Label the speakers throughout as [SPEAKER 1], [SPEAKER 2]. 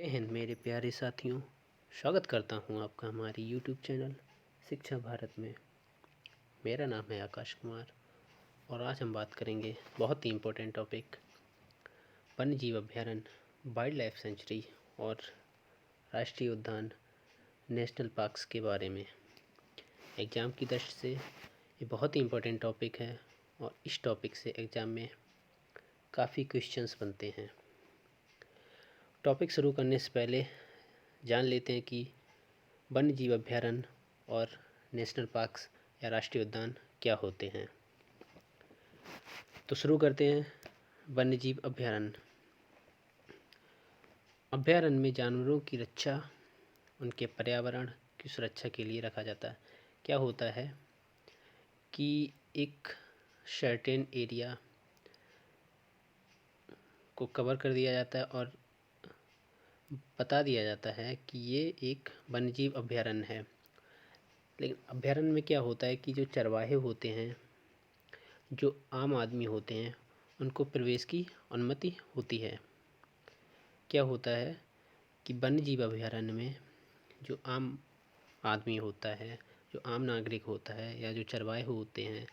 [SPEAKER 1] जय हिंद मेरे प्यारे साथियों। स्वागत करता हूं आपका हमारी यूट्यूब चैनल शिक्षा भारत में। मेरा नाम है आकाश कुमार और आज हम बात करेंगे बहुत ही इम्पोर्टेंट टॉपिक वन्य जीव अभ्यारण्य, वाइल्ड लाइफ सेंचुरी और राष्ट्रीय उद्यान, नेशनल पार्क्स के बारे में। एग्ज़ाम की दृष्टि से ये बहुत ही इम्पोर्टेंट टॉपिक है और इस टॉपिक से एग्ज़ाम में काफ़ी क्वेश्चंस बनते हैं। टॉपिक शुरू करने से पहले जान लेते हैं कि वन्य जीव अभ्यारण्य और नेशनल पार्क्स या राष्ट्रीय उद्यान क्या होते हैं। तो शुरू करते हैं। वन्य जीव अभ्यारण्य। अभ्यारण्य में जानवरों की रक्षा, उनके पर्यावरण की सुरक्षा के लिए रखा जाता है। क्या होता है कि एक सर्टेन एरिया को कवर कर दिया जाता है और बता दिया जाता है कि ये एक वन्यजीव अभ्यारण्य है। लेकिन अभ्यारण्य में क्या होता है कि जो चरवाहे होते हैं, जो आम आदमी होते हैं, उनको प्रवेश की अनुमति होती है। क्या होता है कि वन्यजीव अभ्यारण्य में जो आम आदमी होता है, जो आम नागरिक होता है या जो चरवाहे होते हैं,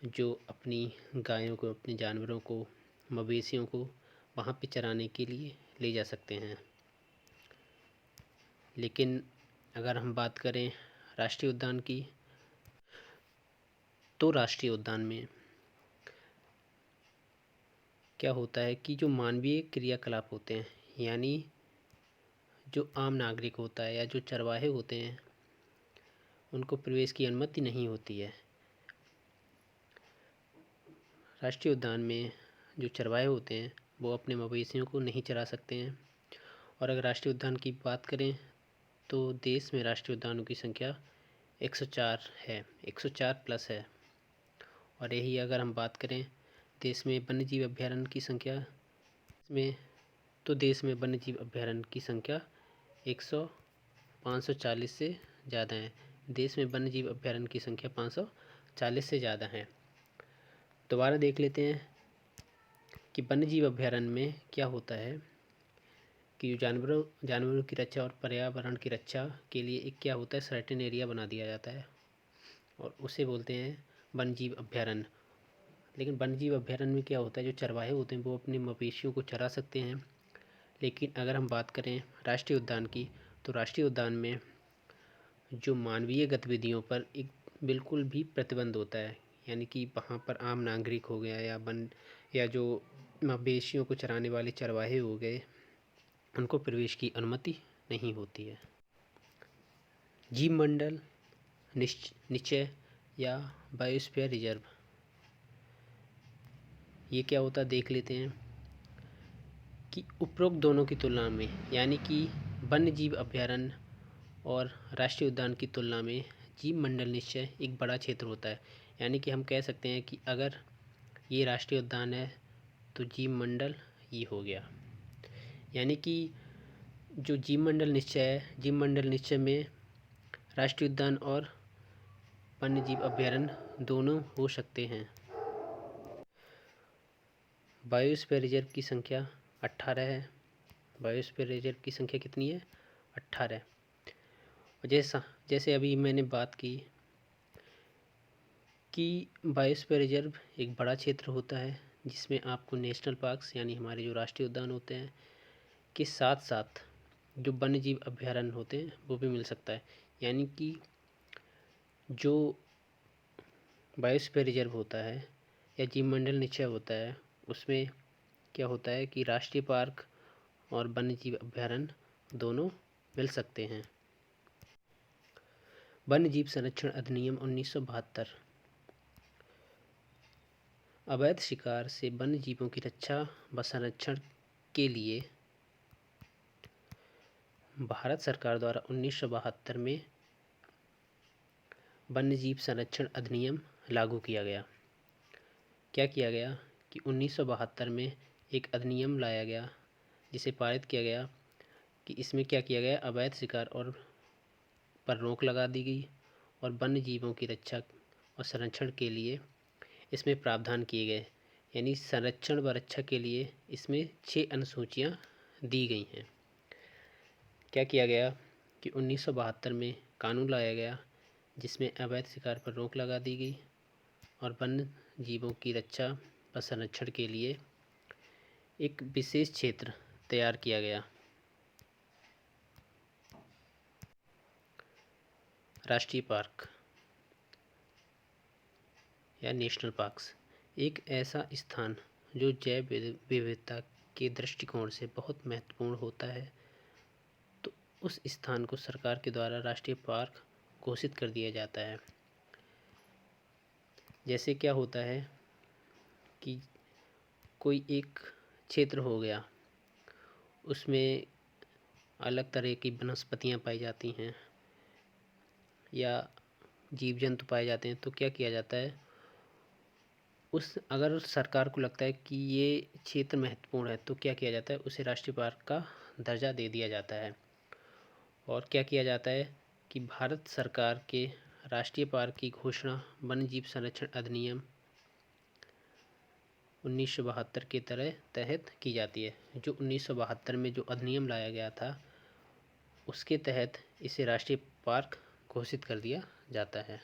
[SPEAKER 1] जो अपनी गायों को, अपने जानवरों को, मवेशियों को वहाँ पे चराने के लिए ले जा सकते हैं। लेकिन अगर हम बात करें राष्ट्रीय उद्यान की, तो राष्ट्रीय उद्यान में क्या होता है कि जो मानवीय क्रियाकलाप होते हैं, यानी जो आम नागरिक होता है या जो चरवाहे होते हैं, उनको प्रवेश की अनुमति नहीं होती है। राष्ट्रीय उद्यान में जो चरवाहे होते हैं वो अपने मवेशियों को नहीं चरा सकते हैं। और अगर राष्ट्रीय उद्यान की बात करें तो देश में राष्ट्रीय उद्यानों की संख्या 104 है, 104 प्लस है। और यही अगर हम बात करें देश में वन्यजीव अभ्यारण्य की संख्या में, तो देश में वन्यजीव अभ्यारण्य की संख्या 540 से ज़्यादा है। देश में वन्यजीव अभ्यारण्य की संख्या 540 से ज़्यादा है। दोबारा देख लेते हैं कि वन्यजीव अभ्यारण्य में क्या होता है कि जानवरों की रक्षा और पर्यावरण की रक्षा के लिए एक क्या होता है, सर्टेन एरिया बना दिया जाता है और उसे बोलते हैं वन्यजीव अभ्यारण्य। लेकिन वन्यजीव अभ्यारण्य में क्या होता है, जो चरवाहे होते हैं वो अपने मवेशियों को चरा सकते हैं। लेकिन अगर हम बात करें राष्ट्रीय उद्यान की, तो राष्ट्रीय उद्यान में जो मानवीय गतिविधियों पर एक बिल्कुल भी प्रतिबंध होता है। यानी कि वहाँ पर आम नागरिक हो गया या जो मवेशियों को चराने वाले चरवाहे हो गए, उनको प्रवेश की अनुमति नहीं होती है। जीव मंडल निश्चय या बायोस्फीयर रिजर्व, ये क्या होता है देख लेते हैं कि उपरोक्त दोनों की तुलना में, यानी कि वन्य जीव अभ्यारण्य और राष्ट्रीय उद्यान की तुलना में जीव मंडल निश्चय एक बड़ा क्षेत्र होता है। यानी कि हम कह सकते हैं कि अगर ये राष्ट्रीय उद्यान है तो जीव मंडल ये हो गया। यानी कि जो जीव मंडल निश्चय है, जीव मंडल निश्चय में राष्ट्रीय उद्यान और वन्य जीव अभ्यारण्य दोनों हो सकते हैं। बायोस्फीयर रिजर्व की संख्या 18 है। बायोस्फीयर रिजर्व की संख्या कितनी है? 18। और जैसे अभी मैंने बात की कि बायोस्फीयर रिजर्व एक बड़ा क्षेत्र होता है जिसमें आपको नेशनल पार्क्स यानी हमारे जो राष्ट्रीय उद्यान होते हैं के साथ साथ जो वन्यजीव अभ्यारण्य होते हैं वो भी मिल सकता है। यानी कि जो बायोस्फीयर रिजर्व होता है या जीव मंडल निश्चय होता है, उसमें क्या होता है कि राष्ट्रीय पार्क और वन्यजीव अभ्यारण्य दोनों मिल सकते हैं। वन्यजीव संरक्षण अधिनियम 1972 अवैध शिकार से वन्य जीवों की रक्षा व संरक्षण के लिए भारत सरकार द्वारा 1972 में वन्यजीव संरक्षण अधिनियम लागू किया गया। क्या किया गया कि 1972 में एक अधिनियम लाया गया जिसे पारित किया गया कि इसमें क्या किया गया, अवैध शिकार और पर रोक लगा दी गई और वन्य जीवों की रक्षा और संरक्षण के लिए इसमें प्रावधान किए गए। यानी संरक्षण व रक्षा के लिए इसमें 6 अनुसूचियाँ दी गई हैं। क्या किया गया कि 1972 में कानून लाया गया जिसमें अवैध शिकार पर रोक लगा दी गई और वन्य जीवों की रक्षा व संरक्षण के लिए एक विशेष क्षेत्र तैयार किया गया। राष्ट्रीय पार्क या नेशनल पार्क्स एक ऐसा स्थान जो जैव विविधता के दृष्टिकोण से बहुत महत्वपूर्ण होता है, तो उस स्थान को सरकार के द्वारा राष्ट्रीय पार्क घोषित कर दिया जाता है। जैसे क्या होता है कि कोई एक क्षेत्र हो गया, उसमें अलग तरह की वनस्पतियाँ पाई जाती हैं या जीव जंतु पाए जाते हैं, तो क्या किया जाता है, अगर सरकार को लगता है कि ये क्षेत्र महत्वपूर्ण है तो क्या किया जाता है, उसे राष्ट्रीय पार्क का दर्जा दे दिया जाता है। और क्या किया जाता है कि भारत सरकार के राष्ट्रीय पार्क की घोषणा वन्य जीव संरक्षण अधिनियम 1972 के तहत की जाती है। जो 1972 में जो अधिनियम लाया गया था उसके तहत इसे राष्ट्रीय पार्क घोषित कर दिया जाता है।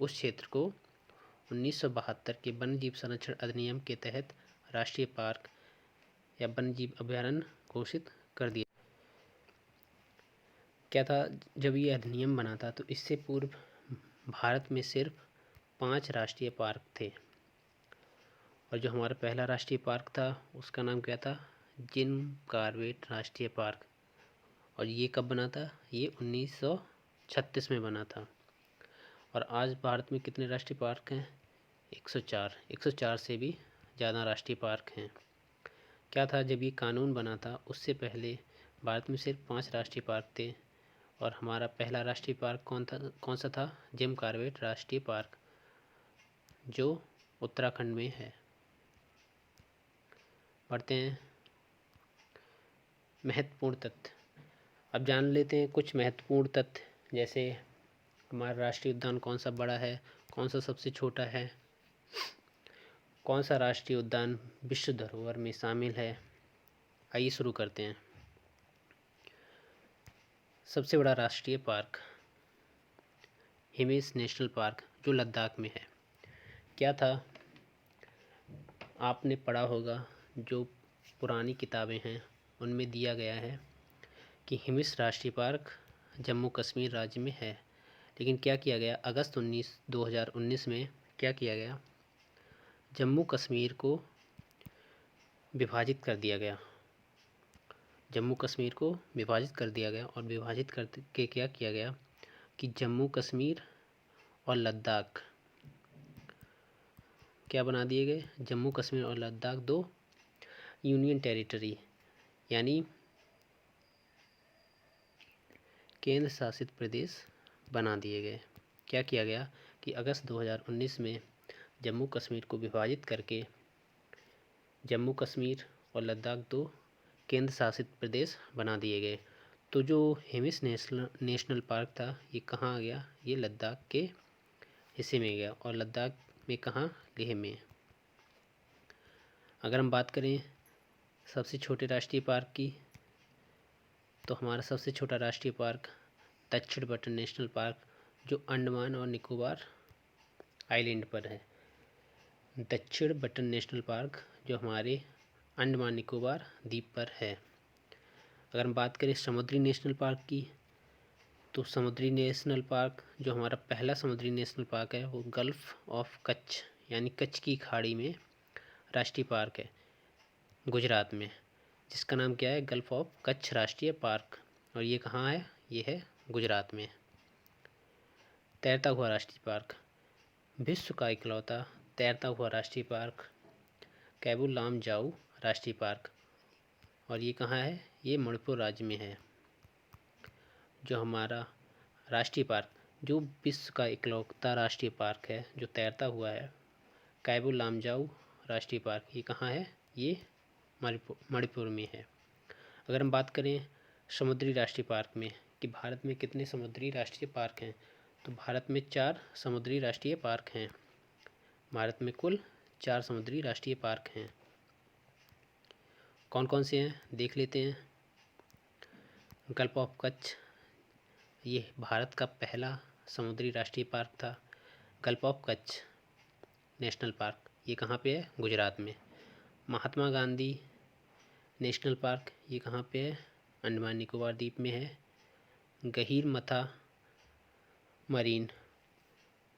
[SPEAKER 1] उस क्षेत्र को 1972 के वन्य जीव संरक्षण अधिनियम के तहत राष्ट्रीय पार्क या वन्य जीव अभयारण्य घोषित कर दिया। क्या था, जब ये अधिनियम बना था तो इससे पूर्व भारत में सिर्फ 5 राष्ट्रीय पार्क थे और जो हमारा पहला राष्ट्रीय पार्क था उसका नाम क्या था, जिम कॉर्बेट राष्ट्रीय पार्क। और ये कब बना था, ये 1936 में बना था। और आज भारत में कितने राष्ट्रीय पार्क हैं, 104 से भी ज़्यादा राष्ट्रीय पार्क हैं। क्या था, जब ये कानून बना था उससे पहले भारत में सिर्फ 5 राष्ट्रीय पार्क थे और हमारा पहला राष्ट्रीय पार्क कौन सा था, जिम कॉर्बेट राष्ट्रीय पार्क, जो उत्तराखंड में है। पढ़ते हैं महत्वपूर्ण तथ्य। अब जान लेते हैं कुछ महत्वपूर्ण तथ्य, जैसे हमारा राष्ट्रीय उद्यान कौन सा बड़ा है, कौन सा सबसे छोटा है, कौन सा राष्ट्रीय उद्यान विश्व धरोहर में शामिल है। आइए शुरू करते हैं। सबसे बड़ा राष्ट्रीय पार्क हिमेश नेशनल पार्क जो लद्दाख में है। क्या था, आपने पढ़ा होगा, जो पुरानी किताबें हैं उनमें दिया गया है कि हिमेश राष्ट्रीय पार्क जम्मू कश्मीर राज्य में है। लेकिन क्या किया गया, अगस्त 2019 में क्या किया गया, जम्मू कश्मीर को विभाजित कर दिया गया। जम्मू कश्मीर को विभाजित कर दिया गया और विभाजित करके क्या किया गया कि जम्मू कश्मीर और लद्दाख क्या बना दिए गए, जम्मू कश्मीर और लद्दाख 2 यूनियन टेरिटरी यानी केंद्र शासित प्रदेश बना दिए गए। क्या किया गया कि अगस्त 2019 में जम्मू कश्मीर को विभाजित करके जम्मू कश्मीर और लद्दाख 2 केंद्र शासित प्रदेश बना दिए गए। तो जो हिमेश नेशनल पार्क था ये कहाँ आ गया, ये लद्दाख के हिस्से में गया और लद्दाख में कहाँ, लेह में। अगर हम बात करें सबसे छोटे राष्ट्रीय पार्क की, तो हमारा सबसे छोटा राष्ट्रीय पार्क दक्षिण बटन नेशनल पार्क जो अंडमान और निकोबार आइलैंड पर है। दक्षिण बटन नेशनल पार्क जो हमारे अंडमान निकोबार द्वीप पर है। अगर हम बात करें समुद्री नेशनल पार्क की, तो समुद्री नेशनल पार्क जो हमारा पहला समुद्री नेशनल पार्क है वो गल्फ ऑफ कच्छ यानी कच्छ की खाड़ी में राष्ट्रीय पार्क है गुजरात में, जिसका नाम क्या है, गल्फ ऑफ कच्छ राष्ट्रीय पार्क। और ये कहाँ है, ये है गुजरात में। तैरता हुआ राष्ट्रीय पार्क, विश्व का इकलौता तैरता हुआ राष्ट्रीय पार्क कैबू लामजाऊ राष्ट्रीय पार्क। और ये कहाँ है, ये मणिपुर राज्य में है। जो हमारा राष्ट्रीय पार्क जो विश्व का इकलौता राष्ट्रीय पार्क है जो तैरता हुआ है, कैबू लामजाऊ राष्ट्रीय पार्क, ये कहाँ है, ये मणिपुर में है। अगर हम बात करें समुद्री राष्ट्रीय पार्क में कि भारत में कितने समुद्री राष्ट्रीय पार्क हैं, तो भारत में 4 समुद्री राष्ट्रीय पार्क हैं। भारत में कुल 4 समुद्री राष्ट्रीय पार्क हैं। कौन कौन से हैं देख लेते हैं। गल्फ ऑफ कच्छ, ये भारत का पहला समुद्री राष्ट्रीय पार्क था। Gulf of Kutch national park, ये कहाँ पे है? गुजरात में। महात्मा गांधी नेशनल पार्क, ये कहाँ पे है? अंडमान निकोबार द्वीप में है। Gahirmatha marine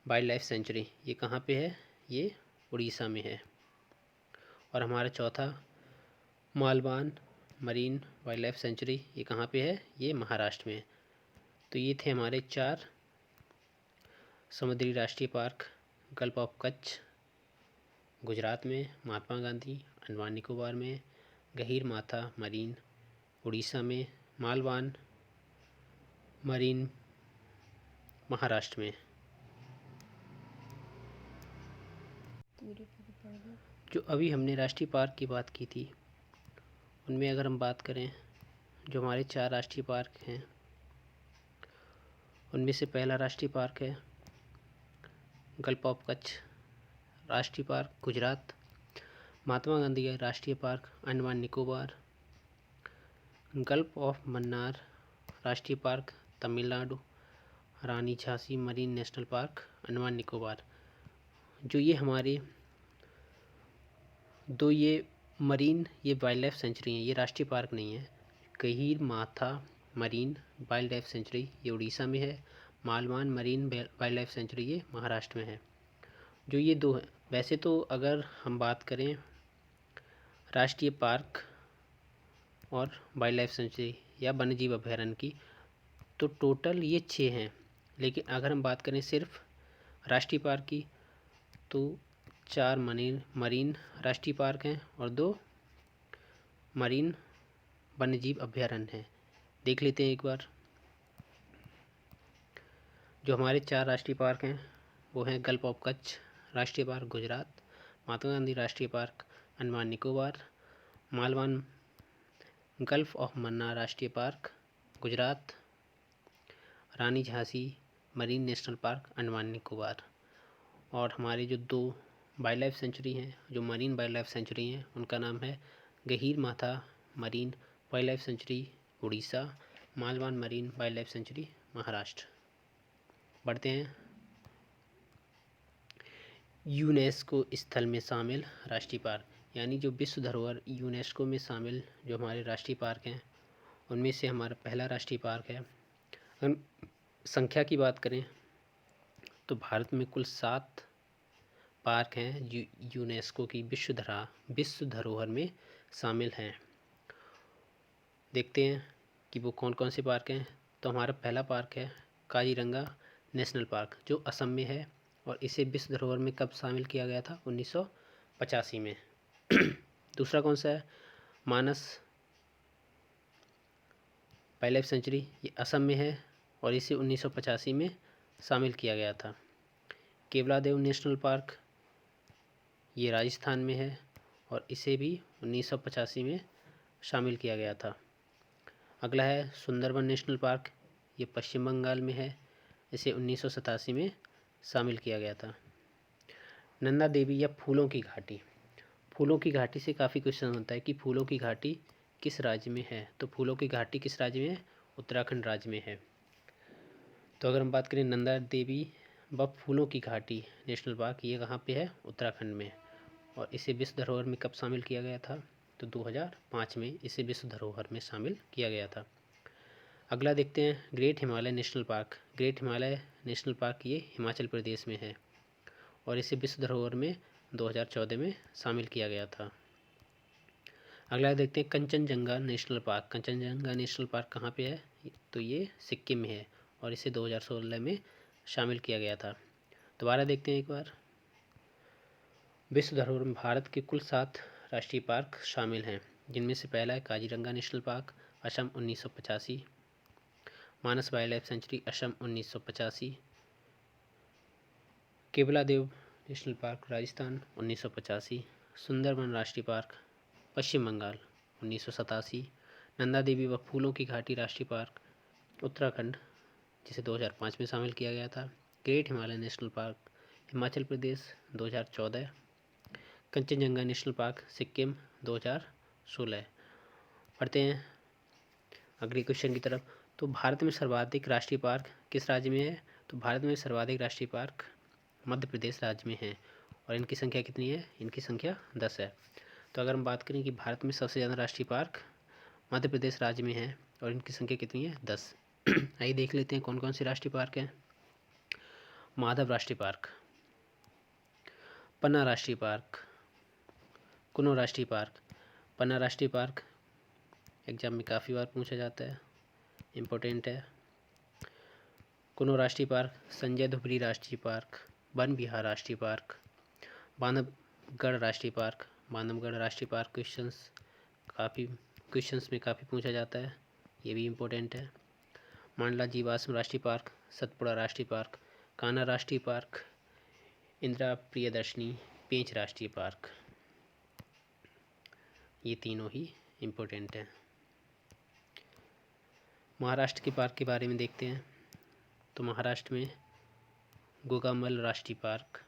[SPEAKER 1] wild life century, ये कहाँ पे है? ये उड़ीसा में है। और हमारा चौथा Malvan marine wild life century, ये कहाँ पे है? ये महाराष्ट्र में है। तो ये थे हमारे 4 समुद्री राष्ट्रीय park. Gulf of Kutch Gujarat में, महात्मा गांधी अंडमान निकोबार में, गहीरमाथा मरीन उड़ीसा में, मालवान मरीन महाराष्ट्र में। जो अभी हमने राष्ट्रीय पार्क की बात की थी, उनमें अगर हम बात करें, जो हमारे 4 राष्ट्रीय पार्क हैं, उनमें से पहला राष्ट्रीय पार्क है गल्फ ऑफ कच्छ राष्ट्रीय पार्क गुजरात। महात्मा गांधी राष्ट्रीय park Andaman Nicobar. Gulf of Mannar राष्ट्रीय park Tamil Nadu. Rani Jhansi marine national park Andaman Nicobar. जो ये हमारे दो ये मरीन, ये वाइल्ड लाइफ सेंचुरी हैं, ये राष्ट्रीय पार्क नहीं है। Gahirmatha marine wild life century ये उड़ीसा में है। Malvan marine wild life century ये महाराष्ट्र में है। जो ये 2 हैं, वैसे तो अगर हम बात करें राष्ट्रीय पार्क और वाइल्ड लाइफ सेंचुरी या वन्यजीव अभयारण्य की, तो टोटल ये 6 हैं। लेकिन अगर हम बात करें सिर्फ राष्ट्रीय पार्क की, तो 4 मरीन राष्ट्रीय पार्क हैं और 2 मरीन वन्यजीव अभयारण्य हैं। देख लेते हैं एक बार। जो हमारे 4 राष्ट्रीय पार्क हैं वो हैं गल्फ ऑफ कच्छ राष्ट्रीय पार्क गुजरात, महात्मा गांधी राष्ट्रीय park Andaman Nicobar, Malvan gulf of Mannar राष्ट्रीय park Gujarat, Rani Jhansi marine national park Andaman Nicobar. और हमारे जो 2 वाइल्ड लाइफ सेंचुरी हैं, जो मरीन वाइल्ड लाइफ सेंचुरी हैं, उनका नाम है Gahirmatha marine wild life sanctuary Orissa, Malvan marine wild life sanctuary Maharashtra. बढ़ते हैं। यूनेस्को स्थल में शामिल राष्ट्रीय पार्क, यानी जो विश्व धरोहर यूनेस्को में शामिल जो हमारे राष्ट्रीय पार्क हैं, उनमें से हमारा पहला राष्ट्रीय पार्क है। अगर संख्या की बात करें तो भारत में कुल 7 पार्क हैं जो यूनेस्को की विश्व धरोहर में शामिल हैं। देखते हैं कि वो कौन कौन से पार्क हैं। तो हमारा पहला पार्क है काजीरंगा नेशनल पार्क, जो असम में है, और इसे विश्व धरोहर में कब शामिल किया गया था? 1985 में। दूसरा कौन सा है? मानस वाइल्ड लाइफ सेंचुरी, ये असम में है और इसे 1985 में शामिल किया गया था। केवलादेव नेशनल पार्क, ये राजस्थान में है और इसे भी 1985 में शामिल किया गया था। अगला है सुंदरबन नेशनल पार्क, ये पश्चिम बंगाल में है, इसे 1987 में शामिल किया गया था। नंदा देवी या फूलों की घाटी, फूलों की घाटी से काफ़ी क्वेश्चन होता है कि फूलों की घाटी किस राज्य में है? तो फूलों की घाटी किस राज्य में है? उत्तराखंड राज्य में है। तो अगर हम बात करें नंदा देवी व फूलों की घाटी नेशनल पार्क, ये कहाँ पे है? उत्तराखंड में। और इसे विश्व धरोहर में कब शामिल किया गया था? तो 2005 में इसे विश्व धरोहर में शामिल किया गया था। अगला देखते हैं great Himalaya national park. Great Himalaya national park ये हिमाचल प्रदेश में है और इसे विश्व धरोहर में 2014 में शामिल किया गया था। अगला देखते हैं Kanchenjunga national park. Kanchenjunga national park कहाँ पे है? तो ये सिक्किम में है और इसे 2016 में शामिल किया गया था। दोबारा देखते हैं एक बार। विश्व धरोहर में भारत के कुल 7 राष्ट्रीय पार्क शामिल हैं, जिनमें से पहला है Kaziranga national park Assam 1985, Manas wild life sanctuary Assam 1985, Keoladeo national park Rajasthan 1985, Sundarban राष्ट्रीय पार्क पश्चिम बंगाल 1987, नंदा देवी व फूलों की घाटी राष्ट्रीय पार्क उत्तराखंड जिसे 2005 में शामिल किया गया था, great Himalaya national park Himachal Pradesh 2014, Kanchenjunga national park Sikkim 2016। पढ़ते हैं अगले क्वेश्चन की तरफ। तो भारत में सर्वाधिक राष्ट्रीय पार्क किस राज्य में है? तो भारत में सर्वाधिक राष्ट्रीय पार्क मध्य प्रदेश राज्य में है। और इनकी संख्या कितनी है? इनकी संख्या 10 है। तो अगर हम बात करें कि भारत में सबसे ज़्यादा राष्ट्रीय पार्क मध्य प्रदेश राज्य में है और इनकी संख्या कितनी है? 10। आइए देख लेते हैं कौन कौन से राष्ट्रीय पार्क हैं। माधव राष्ट्रीय पार्क, पन्ना राष्ट्रीय पार्क, कुनो राष्ट्रीय पार्क। पन्ना राष्ट्रीय पार्क एग्जाम में काफ़ी बार पूछा जाता है, इम्पोर्टेंट है। कुनो राष्ट्रीय पार्क, संजय धुबरी राष्ट्रीय पार्क, वन विहार राष्ट्रीय पार्क, बांधवगढ़ राष्ट्रीय पार्क। बांधवगढ़ राष्ट्रीय पार्क क्वेश्चंस में काफ़ी पूछा जाता है, ये भी इम्पोर्टेंट है। मांडला जीवाश्म राष्ट्रीय पार्क, सतपुड़ा राष्ट्रीय पार्क, कान्हा राष्ट्रीय पार्क, इंदिरा प्रियदर्शनी पेंच राष्ट्रीय पार्क। ये तीनों ही इम्पोर्टेंट हैं। महाराष्ट्र के पार्क के बारे में देखते हैं। तो महाराष्ट्र में गोगामल राष्ट्रीय पार्क,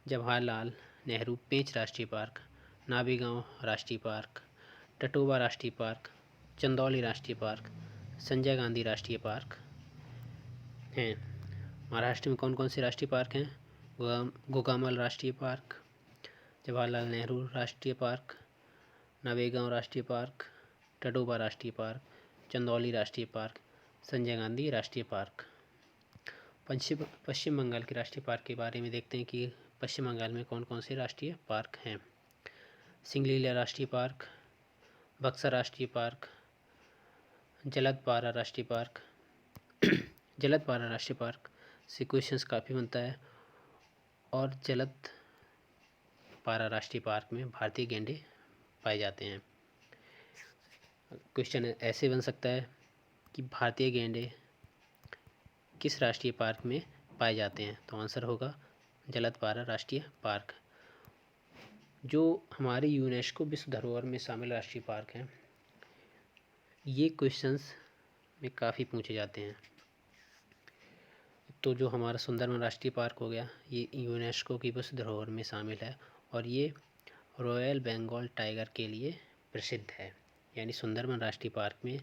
[SPEAKER 1] जवाहरलाल नेहरू पेंच राष्ट्रीय पार्क, नावेगांव राष्ट्रीय पार्क, टटोबा राष्ट्रीय पार्क, चंदौली राष्ट्रीय पार्क, संजय गांधी राष्ट्रीय पार्क हैं। महाराष्ट्र में कौन कौन से राष्ट्रीय पार्क हैं? गोगामल राष्ट्रीय पार्क, जवाहरलाल नेहरू राष्ट्रीय पार्क, नावेगांव राष्ट्रीय पार्क, टटोबा राष्ट्रीय पार्क, चंदौली राष्ट्रीय पार्क, संजय गांधी राष्ट्रीय पार्क। पश्चिम बंगाल के राष्ट्रीय पार्क के बारे में देखते हैं कि पश्चिम बंगाल में कौन कौन से राष्ट्रीय पार्क हैं। सिंगलीला राष्ट्रीय पार्क, बक्सर राष्ट्रीय पार्क, जलदपारा राष्ट्रीय पार्क। जलदपारा राष्ट्रीय पार्क से क्वेश्चंस काफ़ी बनता है। और जलदपारा राष्ट्रीय पार्क में भारतीय गैंडे पाए जाते हैं। क्वेश्चन ऐसे बन सकता है कि भारतीय गैंडे किस राष्ट्रीय पार्क में पाए जाते हैं? तो आंसर होगा जलदपारा राष्ट्रीय पार्क, जो हमारे यूनेस्को विश्व धरोहर में शामिल राष्ट्रीय पार्क हैं। ये क्वेश्चंस में काफ़ी पूछे जाते हैं। तो जो हमारा सुंदरवन राष्ट्रीय पार्क हो गया, ये यूनेस्को की विश्व धरोहर में शामिल है और ये रॉयल बंगाल टाइगर के लिए प्रसिद्ध है। यानी सुंदरवन राष्ट्रीय पार्क में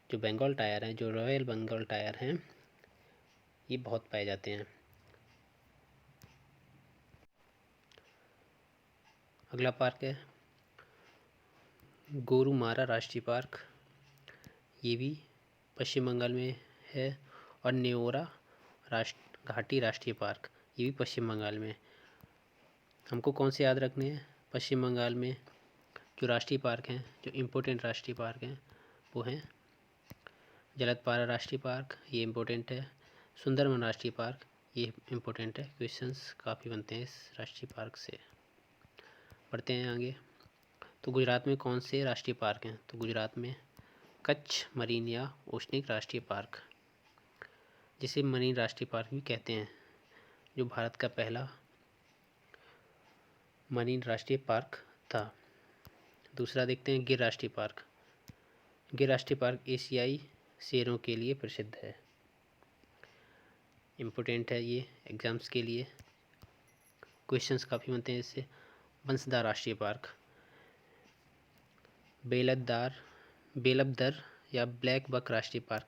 [SPEAKER 1] जो बंगाल टाइगर हैं, जो रॉयल बंगाल टाइगर हैं, ये बहुत पाए जाते हैं। अगला पार्क है गोरुमारा राष्ट्रीय पार्क, ये भी पश्चिम बंगाल में है। और नेओरा घाटी राष्ट्रीय पार्क, ये भी पश्चिम बंगाल में। हमको कौन से याद रखने हैं? पश्चिम बंगाल में जो राष्ट्रीय पार्क हैं, जो इम्पोर्टेंट राष्ट्रीय पार्क हैं, वो हैं जलदपारा राष्ट्रीय पार्क, ये इम्पोर्टेंट है। सुंदरवन राष्ट्रीय पार्क, ये इम्पोर्टेंट है। क्वेश्चंस काफ़ी बनते हैं इस राष्ट्रीय पार्क से। पढ़ते हैं आगे। तो गुजरात में कौन से राष्ट्रीय पार्क हैं? तो गुजरात में कच्छ मरीन या ओशनिक राष्ट्रीय पार्क, जिसे मरीन राष्ट्रीय पार्क भी कहते हैं, जो भारत का पहला मरीन राष्ट्रीय पार्क था। दूसरा देखते हैं गिर राष्ट्रीय पार्क। गिर राष्ट्रीय पार्क एशियाई शेरों के लिए प्रसिद्ध है, इम्पोर्टेंट है ये एग्जाम्स के लिए। क्वेश्चंस काफ़ी बनते हैं इससे। बंसदा राष्ट्रीय पार्क, बेलबदर या ब्लैक बक राष्ट्रीय पार्क।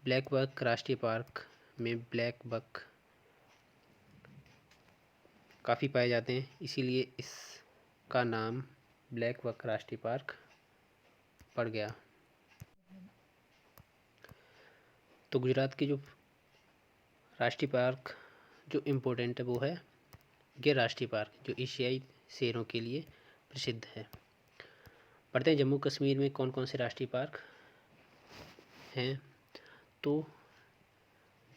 [SPEAKER 1] ब्लैक बक राष्ट्रीय पार्क में ब्लैक बक काफ़ी पाए जाते हैं, इसीलिए इसका नाम ब्लैक बक राष्ट्रीय पार्क पड़ गया। तो गुजरात के जो राष्ट्रीय पार्क जो इम्पोर्टेंट है वो है गिर राष्ट्रीय पार्क, जो एशियाई शेरों के लिए प्रसिद्ध है। पढ़ते हैं जम्मू कश्मीर में कौन कौन से राष्ट्रीय पार्क हैं। तो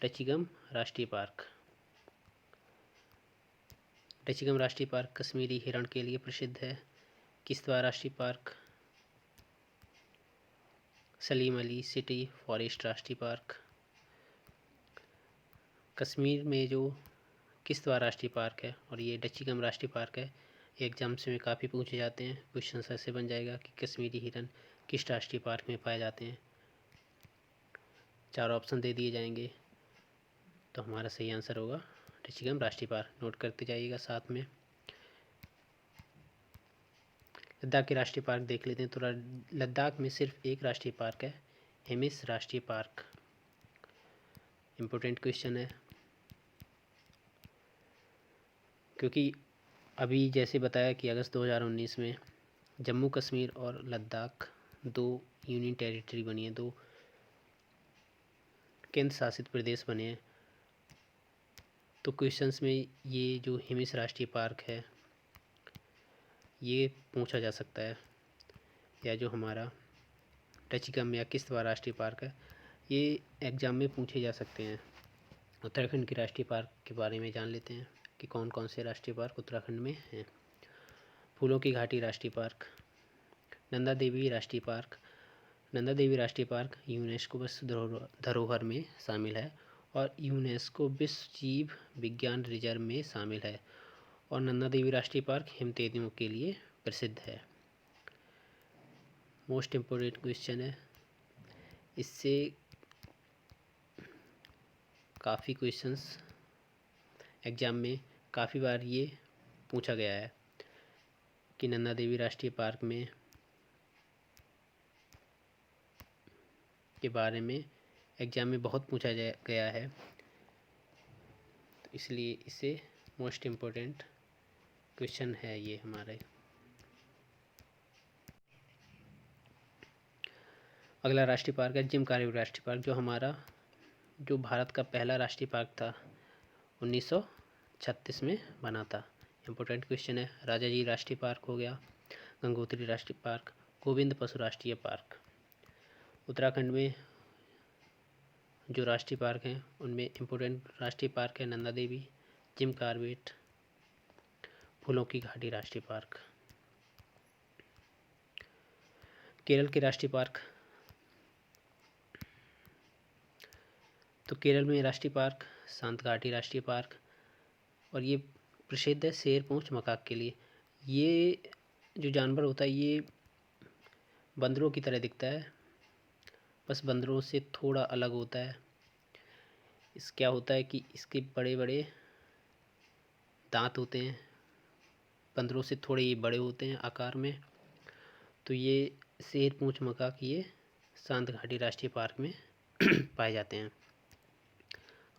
[SPEAKER 1] डचिगम राष्ट्रीय पार्क, डचिगम राष्ट्रीय पार्क कश्मीरी हिरण के लिए प्रसिद्ध है। किश्तवाड़ राष्ट्रीय park, Salim Ali city forest राष्ट्रीय पार्क। कश्मीर में जो किश्तवाड़ राष्ट्रीय पार्क है और ये डचिगम राष्ट्रीय पार्क है, एग्जाम्स में काफ़ी पूछे जाते हैं। क्वेश्चन ऐसे बन जाएगा कि कश्मीरी हिरन किस राष्ट्रीय पार्क में पाए जाते हैं। 4 ऑप्शन दे दिए जाएंगे, तो हमारा सही आंसर होगा डचिगम राष्ट्रीय पार्क। नोट करते जाइएगा साथ में। लद्दाख के राष्ट्रीय पार्क देख लेते हैं। तो लद्दाख में सिर्फ एक राष्ट्रीय पार्क है, हेमिस राष्ट्रीय पार्क। इम्पोर्टेंट क्वेश्चन है, क्योंकि अभी जैसे बताया कि अगस्त 2019 में जम्मू कश्मीर और लद्दाख 2 यूनियन टेरिटरी बनी है, 2 केंद्र शासित प्रदेश बने हैं। तो क्वेश्चंस में ये जो हेमिस राष्ट्रीय पार्क है ये पूछा जा सकता है, या जो हमारा टचिकम या किश्तवाड़ राष्ट्रीय पार्क है ये एग्ज़ाम में पूछे जा सकते हैं। उत्तराखंड के राष्ट्रीय पार्क के बारे में जान लेते हैं कि कौन कौन से राष्ट्रीय पार्क उत्तराखंड में हैं। फूलों की घाटी राष्ट्रीय पार्क, नंदा देवी राष्ट्रीय पार्क। नंदा देवी राष्ट्रीय पार्क यूनेस्को विश्व धरोहर में शामिल है और यूनेस्को विश्व जीव विज्ञान रिजर्व में शामिल है। और नंदा देवी राष्ट्रीय पार्क हिमतेंदुओं के लिए प्रसिद्ध है। मोस्ट इम्पोर्टेंट क्वेश्चन है, इससे काफ़ी क्वेश्चंस एग्ज़ाम में काफ़ी बार ये पूछा गया है कि नंदा देवी राष्ट्रीय पार्क में के बारे में एग्ज़ाम में बहुत पूछा गया है, तो इसलिए इसे मोस्ट इम्पोर्टेंट क्वेश्चन है ये हमारे। अगला राष्ट्रीय पार्क है जिम कार्बेट राष्ट्रीय पार्क, जो भारत का पहला राष्ट्रीय पार्क था, 1936 में बना था। इम्पोर्टेंट क्वेश्चन है। राजा जी राष्ट्रीय पार्क हो गया, गंगोत्री राष्ट्रीय पार्क, गोविंद पशु राष्ट्रीय पार्क। उत्तराखंड में जो राष्ट्रीय पार्क हैं उनमें इम्पोर्टेंट राष्ट्रीय पार्क है नंदा देवी, जिम कार्बेट, फूलों की घाटी राष्ट्रीय पार्क। केरल के राष्ट्रीय पार्क, तो केरल में राष्ट्रीय पार्क सांतघाटी राष्ट्रीय पार्क, और ये प्रसिद्ध है शेर पूंछ मकाक के लिए। ये जो जानवर होता है ये बंदरों की तरह दिखता है, बस बंदरों से थोड़ा अलग होता है। क्या होता है कि इसके बड़े बड़े दांत होते हैं, बंदरों से थोड़े ये बड़े होते हैं आकार में। तो ये शेर पूंछ मकाक ये सांतघाटी राष्ट्रीय पार्क में पाए जाते हैं।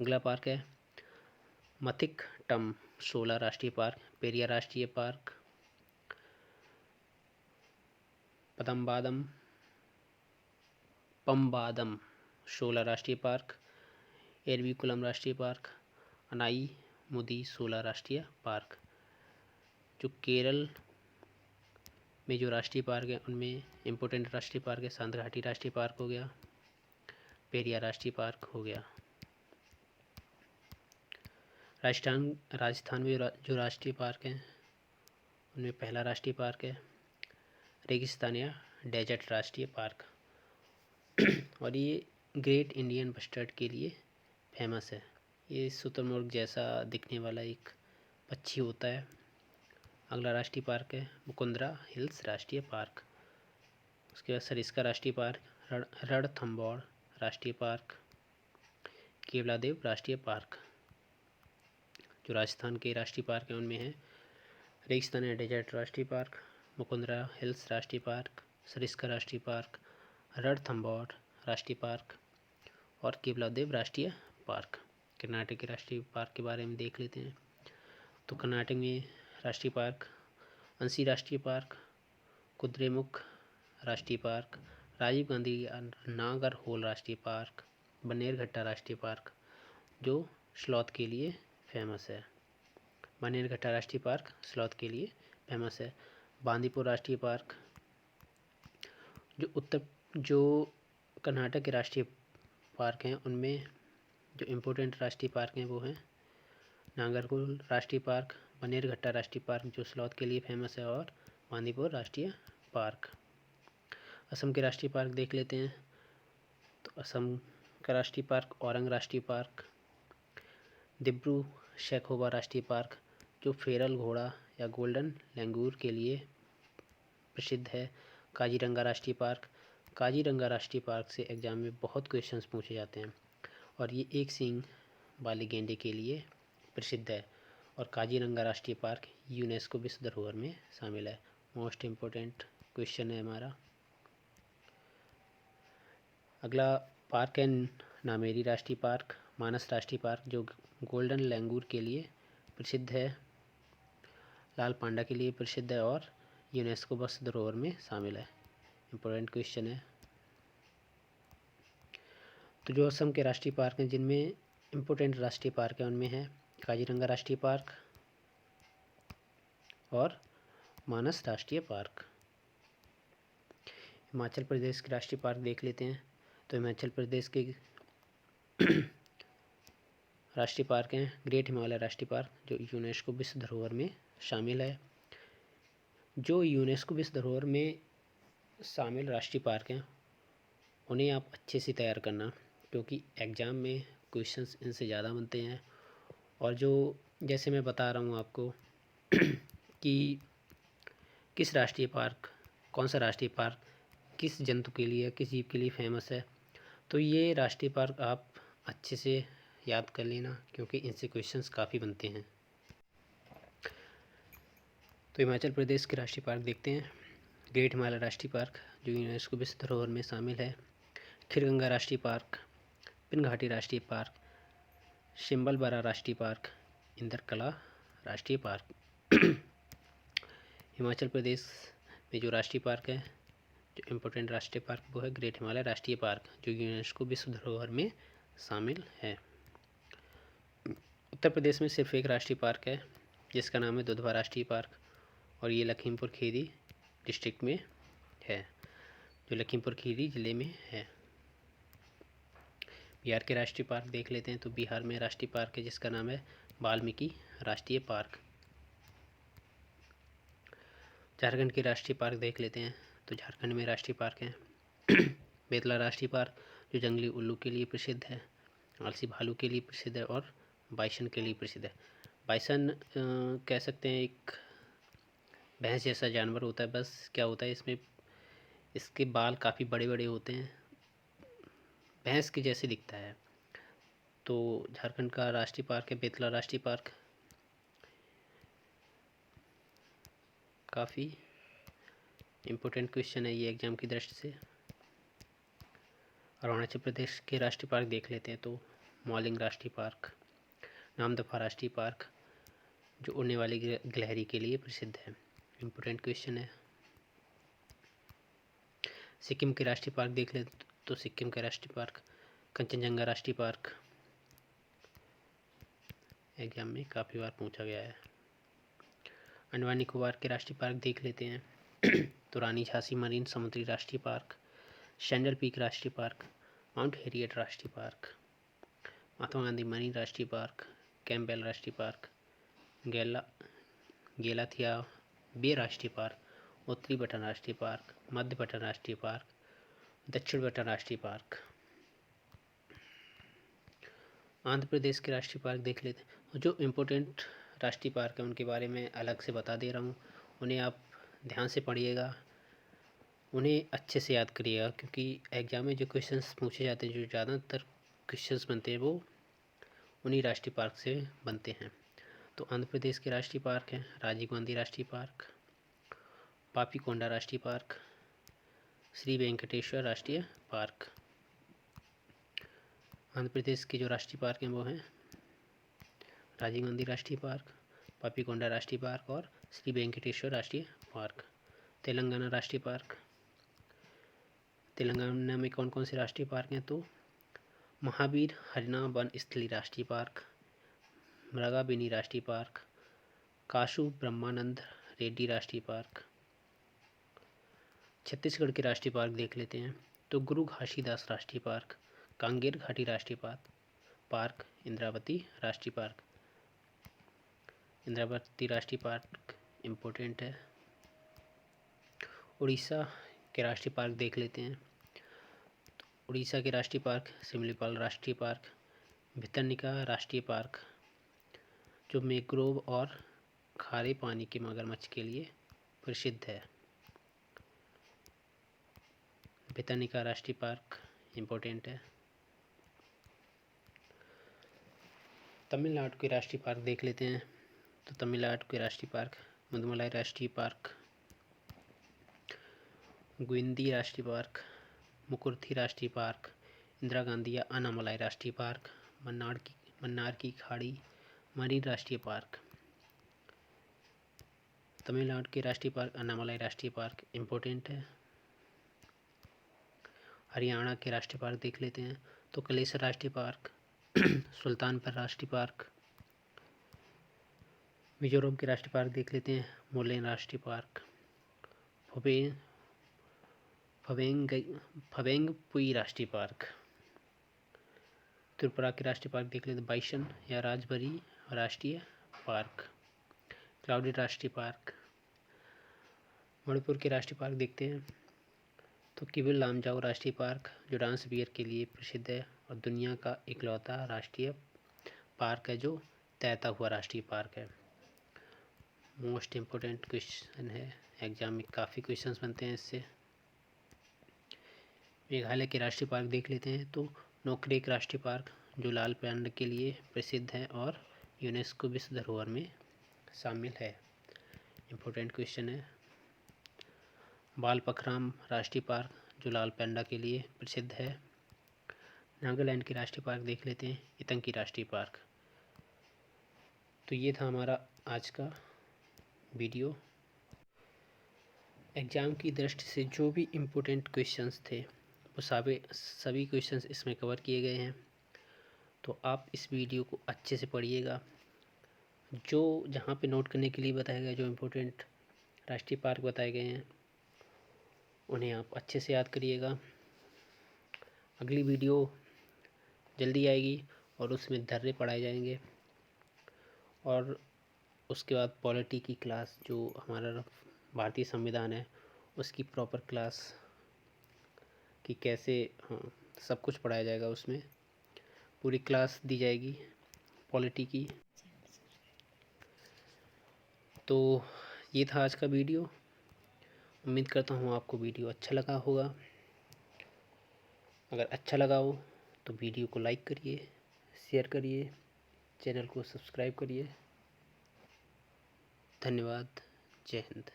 [SPEAKER 1] अगला पार्क है मथिक टम शोला राष्ट्रीय पार्क, पेरियार राष्ट्रीय पार्क, पम्बादम शोला राष्ट्रीय पार्क, एरविकुलम राष्ट्रीय पार्क, अनाई मुदी शोला राष्ट्रीय पार्क। जो केरल में जो राष्ट्रीय पार्क है उनमें इम्पोर्टेंट राष्ट्रीय पार्क है सांतघाटी राष्ट्रीय पार्क हो गया, पेरियार राष्ट्रीय पार्क हो गया। राजस्थान में जो राष्ट्रीय पार्क हैं उनमें पहला राष्ट्रीय पार्क है रेगिस्तान या डेजर्ट राष्ट्रीय पार्क, और ये ग्रेट इंडियन बस्टर्ड के लिए फेमस है। ये शुतुरमुर्ग जैसा दिखने वाला एक पक्षी होता है। अगला राष्ट्रीय पार्क है मुकुंदरा हिल्स राष्ट्रीय पार्क। उसके बाद सरिस्का राष्ट्रीय पार्क, रणथंभौर राष्ट्रीय पार्क, केवलादेव राष्ट्रीय पार्क। जो राजस्थान के राष्ट्रीय पार्क हैं उनमें है रेगिस्तान या डेजर्ट राष्ट्रीय पार्क, मुकुंदरा हिल्स राष्ट्रीय पार्क, सरिस्का राष्ट्रीय पार्क, रणथंभौर राष्ट्रीय पार्क और केवलादेव राष्ट्रीय पार्क। कर्नाटक के राष्ट्रीय पार्क के बारे में देख लेते हैं। तो कर्नाटक में राष्ट्रीय पार्क अंसी राष्ट्रीय पार्क, कुद्रेमुख राष्ट्रीय पार्क, राजीव गांधी नागरहोल राष्ट्रीय पार्क, बनेरघट्टा राष्ट्रीय पार्क जो स्लॉथ के लिए फेमस है। बनेरघट्टा राष्ट्रीय पार्क स्लॉथ के लिए फेमस है। बांदीपुर राष्ट्रीय पार्क, जो कर्नाटक के राष्ट्रीय पार्क हैं उनमें जो इम्पोर्टेंट राष्ट्रीय पार्क हैं वो हैं नागरहोल राष्ट्रीय पार्क, बनेरघट्टा राष्ट्रीय पार्क जो स्लॉथ के लिए फेमस है, और बांदीपुर राष्ट्रीय पार्क। असम के राष्ट्रीय पार्क देख लेते हैं। तो असम का राष्ट्रीय पार्क औरंग राष्ट्रीय पार्क, दिब्रू सैखोवा राष्ट्रीय पार्क जो फेरल घोड़ा या गोल्डन लैंगूर के लिए प्रसिद्ध है, काजीरंगा राष्ट्रीय पार्क। काजीरंगा राष्ट्रीय पार्क से एग्जाम में बहुत क्वेश्चंस पूछे जाते हैं, और ये एक सींग वाले गेंडे के लिए प्रसिद्ध है, और काजीरंगा राष्ट्रीय पार्क यूनेस्को विश्व धरोहर में शामिल है। मोस्ट इम्पोर्टेंट क्वेश्चन है हमारा। अगला पार्क है नामेरी राष्ट्रीय पार्क, मानस राष्ट्रीय पार्क जो गोल्डन लैंगूर के लिए प्रसिद्ध है, लाल पांडा के लिए प्रसिद्ध है और यूनेस्को विश्व धरोहर में शामिल है। इम्पोर्टेंट क्वेश्चन है। तो जो असम के राष्ट्रीय पार्क हैं जिनमें इम्पोर्टेंट राष्ट्रीय पार्क है उनमें है काजीरंगा राष्ट्रीय पार्क और मानस राष्ट्रीय पार्क। हिमाचल प्रदेश के राष्ट्रीय पार्क देख लेते हैं। तो हिमाचल प्रदेश के राष्ट्रीय पार्क हैं ग्रेट हिमालय राष्ट्रीय पार्क जो यूनेस्को विश्व धरोहर में शामिल है। जो यूनेस्को विश्व धरोहर में शामिल राष्ट्रीय पार्क हैं उन्हें आप अच्छे से तैयार करना, क्योंकि एग्ज़ाम में क्वेश्चंस इनसे ज़्यादा बनते हैं। और जो जैसे मैं बता रहा हूँ आपको कि किस राष्ट्रीय पार्क, कौन सा राष्ट्रीय पार्क किस जंतु के लिए, किस जीव के लिए फेमस है, तो ये राष्ट्रीय पार्क आप अच्छे से याद कर लेना, क्योंकि इनसे क्वेश्चंस काफ़ी बनते हैं। तो हिमाचल प्रदेश के राष्ट्रीय पार्क देखते हैं। ग्रेट हिमालय राष्ट्रीय पार्क जो यूनेस्को विश्व धरोहर में शामिल है, खीरगंगा राष्ट्रीय पार्क, पिनघाटी राष्ट्रीय पार्क, शिम्बलबरा राष्ट्रीय पार्क, इंदरकला राष्ट्रीय पार्क। हिमाचल प्रदेश में जो राष्ट्रीय पार्क है, जो इम्पोर्टेंट राष्ट्रीय पार्क वो है ग्रेट हिमालय राष्ट्रीय पार्क जो यूनेस्को विश्व धरोहर में शामिल है। उत्तर प्रदेश में सिर्फ एक राष्ट्रीय पार्क है जिसका नाम है दुधवा राष्ट्रीय पार्क और ये लखीमपुर खीरी डिस्ट्रिक्ट में है, जो लखीमपुर खीरी ज़िले में है। बिहार के राष्ट्रीय पार्क देख लेते हैं। तो बिहार में राष्ट्रीय पार्क है जिसका नाम है वाल्मीकि राष्ट्रीय पार्क। झारखंड के राष्ट्रीय पार्क देख लेते हैं। तो झारखंड में राष्ट्रीय पार्क है बेतला राष्ट्रीय पार्क जो जंगली उल्लू के लिए प्रसिद्ध है, आलसी भालू के लिए प्रसिद्ध है और बाइसन के लिए प्रसिद्ध है। बाइसन कह सकते हैं एक भैंस जैसा जानवर होता है, बस क्या होता है इसमें इसके बाल काफ़ी बड़े बड़े होते हैं, भैंस के जैसे दिखता है। तो झारखंड का राष्ट्रीय पार्क है बेतला राष्ट्रीय पार्क। काफ़ी इम्पोर्टेंट क्वेश्चन है ये एग्ज़ाम की दृष्टि से। अरुणाचल प्रदेश के राष्ट्रीय पार्क देख लेते हैं। तो मॉलिंग राष्ट्रीय पार्क, नामदफा राष्ट्रीय पार्क जो उड़ने वाली गिलहरी के लिए प्रसिद्ध है। इम्पोर्टेंट क्वेश्चन है। सिक्किम के राष्ट्रीय पार्क देख लेते तो सिक्किम का राष्ट्रीय पार्क कंचनजंगा राष्ट्रीय पार्क एग्जाम में काफ़ी बार पूछा गया है। अंडमान निकोबार के राष्ट्रीय पार्क देख लेते हैं। तो रानी झांसी मरीन समुद्री राष्ट्रीय पार्क, सैंडल पीक राष्ट्रीय पार्क, माउंट हैरियट राष्ट्रीय पार्क, महात्मा गांधी मरीन राष्ट्रीय पार्क, कैंपबेल राष्ट्रीय पार्क, गेलाथिया बे राष्ट्रीय पार्क, उत्तरी बटन राष्ट्रीय पार्क, मध्य बटन राष्ट्रीय पार्क, दक्षिण बटन राष्ट्रीय पार्क। आंध्र प्रदेश के राष्ट्रीय पार्क देख लेते हैं। जो इम्पोर्टेंट राष्ट्रीय पार्क है उनके बारे में अलग से बता दे रहा हूँ, उन्हें आप ध्यान से पढ़िएगा, उन्हें अच्छे से याद करिएगा, क्योंकि एग्जाम में जो क्वेश्चंस पूछे जाते हैं, जो ज़्यादातर क्वेश्चंस बनते हैं वो उन्हीं राष्ट्रीय पार्क से बनते हैं। तो आंध्र प्रदेश के राष्ट्रीय पार्क हैं राजीव गांधी राष्ट्रीय पार्क, पापीकोंडा राष्ट्रीय पार्क, श्री वेंकटेश्वर राष्ट्रीय पार्क। आंध्र प्रदेश के जो राष्ट्रीय पार्क हैं वो हैं राजीव गांधी राष्ट्रीय पार्क, पापीकोंडा राष्ट्रीय पार्क और श्री वेंकटेश्वर राष्ट्रीय पार्क। तेलंगाना राष्ट्रीय पार्क, तेलंगाना में कौन कौन से राष्ट्रीय पार्क हैं? तो महावीर हरिना वन स्थली राष्ट्रीय पार्क, मृगाबिनी राष्ट्रीय पार्क, काशू ब्रह्मानंद रेड्डी राष्ट्रीय पार्क। छत्तीसगढ़ के राष्ट्रीय पार्क देख लेते हैं। तो गुरु घासीदास राष्ट्रीय पार्क, कांगेर घाटी राष्ट्रीय पार्क, इंद्रावती राष्ट्रीय पार्क। इंद्रावती राष्ट्रीय पार्क इम्पोर्टेंट है। उड़ीसा के राष्ट्रीय पार्क देख लेते हैं। उड़ीसा के राष्ट्रीय पार्क सिमलीपाल राष्ट्रीय पार्क, भितरनिका राष्ट्रीय पार्क जो मैंग्रोव और खारे पानी के मगरमच्छ के लिए प्रसिद्ध है। भितरनिका राष्ट्रीय पार्क इम्पोर्टेंट है। तमिलनाडु के राष्ट्रीय पार्क देख लेते हैं। तो तमिलनाडु के राष्ट्रीय पार्क मुदमलाई राष्ट्रीय पार्क, गुइंदी राष्ट्रीय पार्क, मुकुर्थी राष्ट्रीय पार्क, इंदिरा गांधी या अन्नामलाई राष्ट्रीय पार्क, मन्नार की खाड़ी मरीन राष्ट्रीय पार्क। तमिलनाडु के राष्ट्रीय पार्क अन्नामलाई राष्ट्रीय पार्क इम्पोर्टेंट है। हरियाणा के राष्ट्रीय पार्क देख लेते हैं तो कलेसर राष्ट्रीय पार्क, सुल्तानपुर राष्ट्रीय पार्क। मिजोरम के राष्ट्रीय पार्क देख लेते हैं, मोलेन राष्ट्रीय पार्क, फवेंगपुई राष्ट्रीय पार्क। त्रिपुरा के राष्ट्रीय पार्क देख लेते हैं, बाइसन या राजबरी राष्ट्रीय पार्क, क्लाउडी राष्ट्रीय पार्क। मणिपुर के राष्ट्रीय पार्क देखते हैं तो किबिल लामजाओ राष्ट्रीय पार्क, जो डांस बियर के लिए प्रसिद्ध है और दुनिया का इकलौता राष्ट्रीय पार्क है जो तैरता हुआ राष्ट्रीय पार्क है। मोस्ट इम्पोर्टेंट क्वेश्चन है, एग्जाम में काफ़ी क्वेश्चंस बनते हैं इससे। मेघालय के राष्ट्रीय पार्क देख लेते हैं तो नोकरेक राष्ट्रीय पार्क, जो लाल पैंड के लिए प्रसिद्ध है और यूनेस्को विश्व धरोहर में शामिल है। इम्पोर्टेंट क्वेश्चन है। बालपखराम राष्ट्रीय पार्क, जो लाल पैंडा के लिए प्रसिद्ध है। नागालैंड के राष्ट्रीय पार्क देख लेते हैं, इतंकी राष्ट्रीय पार्क। तो ये था हमारा आज का वीडियो। एग्ज़ाम की दृष्टि से जो भी इम्पोर्टेंट क्वेश्चंस थे वो सभी क्वेश्चंस इसमें कवर किए गए हैं। तो आप इस वीडियो को अच्छे से पढ़िएगा। जो जहाँ पे नोट करने के लिए बताया गया, जो इम्पोर्टेंट राष्ट्रीय पार्क बताए गए हैं, उन्हें आप अच्छे से याद करिएगा। अगली वीडियो जल्दी आएगी और उसमें धर्रे पढ़ाए जाएंगे और उसके बाद पॉलिटी की क्लास, जो हमारा भारतीय संविधान है उसकी प्रॉपर क्लास कि कैसे सब कुछ पढ़ाया जाएगा। उसमें पूरी क्लास दी जाएगी पॉलिटी की। तो ये था आज का वीडियो। उम्मीद करता हूँ आपको वीडियो अच्छा लगा होगा। अगर अच्छा लगा हो तो वीडियो को लाइक करिए, शेयर करिए, चैनल को सब्सक्राइब करिए। धन्यवाद। जय हिंद।